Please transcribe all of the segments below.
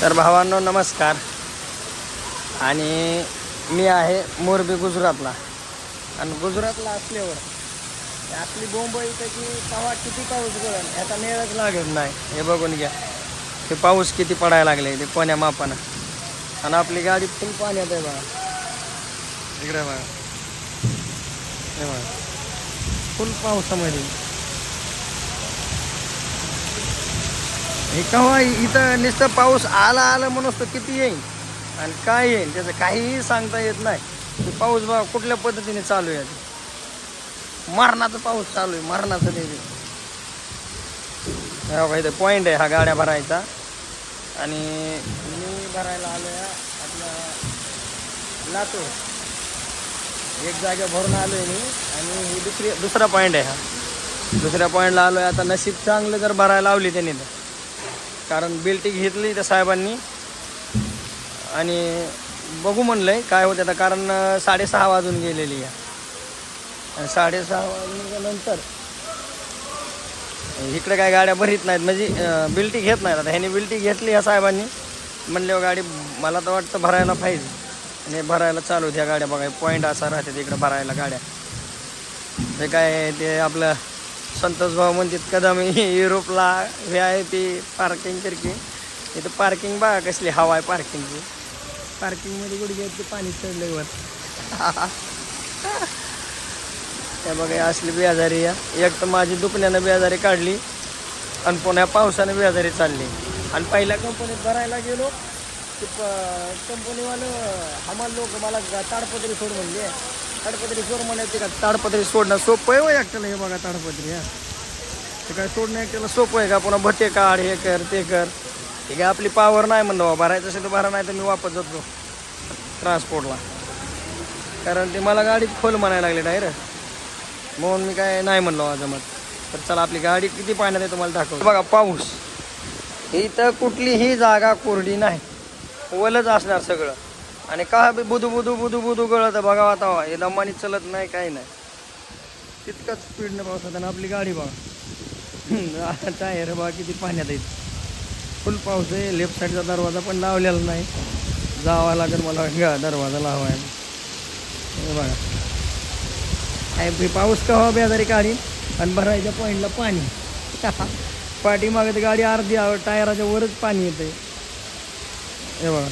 तर भावांनो नमस्कार. आणि मी आहे मोरबी गुजरातला. आणि गुजरातला असल्यावर आपली बोंब इथं की तवा किती पाऊस गळण ह्याचा मेळच लागत नाही. हे बघून घ्या, हे पाऊस किती पडायला लागले ते कोण्या मापानं. आणि आपली गाडी फुल पाण्यात आहे बघा. इकडे बघा, हे बघा फुल पावसामध्ये. हे केव्हा इथं नुसतं पाऊस आला म्हणून तो किती येईल आणि काय येईल त्याचं काहीही सांगता येत नाही. पाऊस बघा कुठल्या पद्धतीने चालू आहे. मरणाचा पाऊस चालू आहे, मरणाचं ते. बघा इथं पॉईंट आहे हा गाड्या भरायचा. आणि मी भरायला आलो आहे आपला लातूर. एक जागा भरून आलो आहे मी. आणि ही दुसरा पॉईंट आहे हा. दुसऱ्या पॉईंटला आलो आहे. आता नशीब चांगलं जर भरायला लावली त्यांनी तर, कारण बिल्टी घेतली त्या साहेबांनी. आणि बघू म्हणलंय काय होतं आता, कारण 6:30 वाजून गेलेली आहे. आणि 6:30 वाजल्यानंतर इकडे काय गाड्या भरीत नाहीत, म्हणजे बिल्टी घेत नाहीत. आता ह्याने बिल्टी घेतली ह्या साहेबांनी, म्हणल्यावर गाडी मला तर वाटतं भरायला पाहिजे. आणि भरायला चालू त्या गाड्या बघा. पॉईंट असा राहते तिकडे भरायला गाड्या. ते काय ते आपलं संतोष भाऊ म्हणतात कदम युरोपला VIP पार्किंग करके. इथं पार्किंग बघा कसली हवा आहे पार्किंगची. पार्किंगमध्ये गुडघे ते पाणी चढल्यावर. त्या बघा असली बेजारी या. एक तर माझी दुखण्यानं बेजारी काढली आणि पुन्हा पावसानं बेजारी चालली. आणि पहिल्या कंपनीत भरायला गेलो की कंपनीवालं हमाल लोक मला ताडपत्री सोड म्हणले. ताडपत्री सोड म्हणायचे का? ताडपत्री सोडणं सोपं आहे हो एकट्याला. हे बघा ताडपत्री हा, ते काय सोडणं एकट्याला सोपं आहे का? पुन्हा भट्टे काढ, हे कर ते कर. हे काय आपली पावर नाही म्हणलं. भरायचं असेल तर भरा, नाही तर मी वापस जातो ट्रान्सपोर्टला. कारण ते मला गाडीत खोल म्हणायला लागले डायरेक्ट, म्हणून मी काय नाही म्हणलो जमत. तर चला आपली गाडी किती पाण्यात आहे तुम्हाला दाखवतो. बघा पाऊस, इथं कुठलीही जागा कोरडी नाही, ओलच असणार सगळं. आणि का बी बुदू बुदू बुदू बुदू गळत बघा. आता हे दमानी चलत नाही, काही नाही. तितकंच स्पीडनं पाऊस होता. आणि आपली गाडी बघा टायर बघा किती पाण्यात आहेत. फुल पाऊस आहे. लेफ्ट साईडचा दरवाजा पण लावलेला नाही, जावा लागेल मला दरवाजा लावायला. हे बघा पाऊस का हो बेजारी काढी. आणि भरायच्या पॉईंटला पाणी. पाठीमागे तर गाडी अर्धी टायराच्या वरच पाणी येते. हे बघा.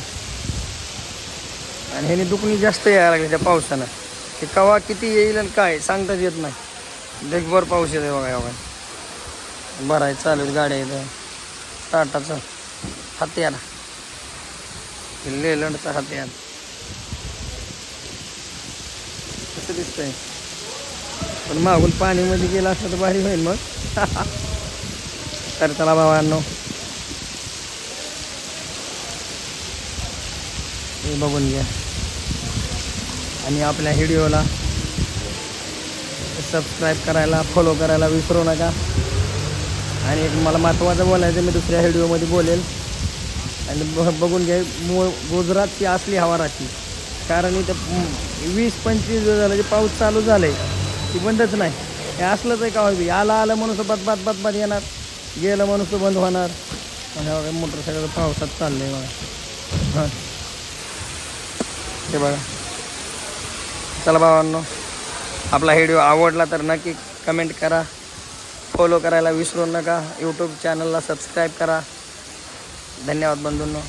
आणि ह्याने दुखणी जास्त यायला लागली त्या पावसानं. ते कवा किती येईल आणि काय सांगताच येत नाही. ढगभर पाऊस येते बघा. एवढा भरायचं चालू आहेत गाड्या. इथं टाटाचा हत्यार, लेलंडचा हत्यार कसं दिसतंय. पण मागून पाणीमध्ये गेलं असतं तर भारी होईल मग. तर चला भावांनो, हे बघून घ्या. आणि आपल्या व्हिडिओला सबस्क्राईब करायला, फॉलो करायला विसरू नका. आणि एक मला महत्त्वाचं बोलायचं, मी दुसऱ्या व्हिडिओमध्ये बोलेल. आणि बघून घ्या गुजरातची असली हवा राहते. कारण इथं 20-25 दिवस झालं जे पाऊस चालू झालं आहे ती बंदच नाही. हे असलंच आहे का बी. आलं म्हणून बदबाद येणार, गेलं म्हणून बंद होणार. आणि मोटरसायकल पावसात चाललं आहे बघा. हां हे बघा. चला भावांनो, आपला व्हिडिओ आवडला तर नक्की कमेंट करा, फॉलो करायला विसरू नका. यूट्यूब चॅनलला सबस्क्राईब करा. धन्यवाद बंधूंनो.